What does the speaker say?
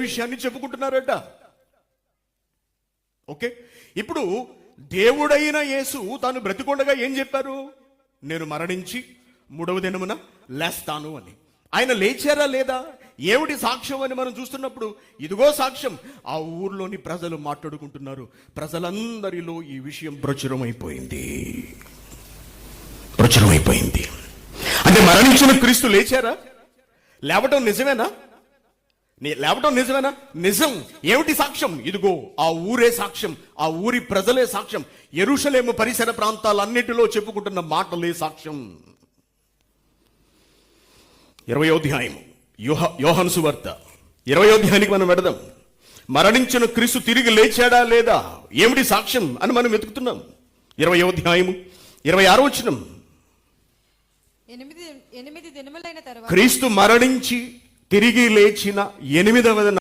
విషయాన్ని చెప్పుకుంటున్నారట. ఓకే, ఇప్పుడు దేవుడైన యేసు తాను బ్రతికొండగా ఏం చెప్పారు? నేను మరణించి 3వ దినమున లేస్తాను అని. ఆయన లేచారా లేదా? ఏమిటి సాక్ష్యం అని మనం చూస్తున్నప్పుడు ఇదిగో సాక్ష్యం. ఆ ఊర్లోని ప్రజలు మాట్లాడుకుంటున్నారు. ప్రజలందరిలో ఈ విషయం ప్రచురమైపోయింది. అంటే మరణించిన క్రీస్తు లేచారా? లేవటం నిజమేనా? నిజం. ఏమిటి సాక్ష్యం? ఇదిగో ఆ ఊరే సాక్ష్యం, ఆ ఊరి ప్రజలే సాక్ష్యం, యెరూషలేము పరిసర ప్రాంతాలన్నిటిలో చెప్పుకుంటున్న మాటలే సాక్ష్యం. 20వ అధ్యాయం యోహాను సువార్త 20వ అధ్యాయానికి మనం వెడదాం. మరణించిన క్రీస్తు తిరిగి లేచాడా లేదా, ఏమిటి సాక్ష్యం అని మనం వెతుకుతున్నాం. 20వ అధ్యాయం 26వ వచనం. 8 దినములైన తరువాత క్రీస్తు మరణించి తిరిగి లేచిన 8వ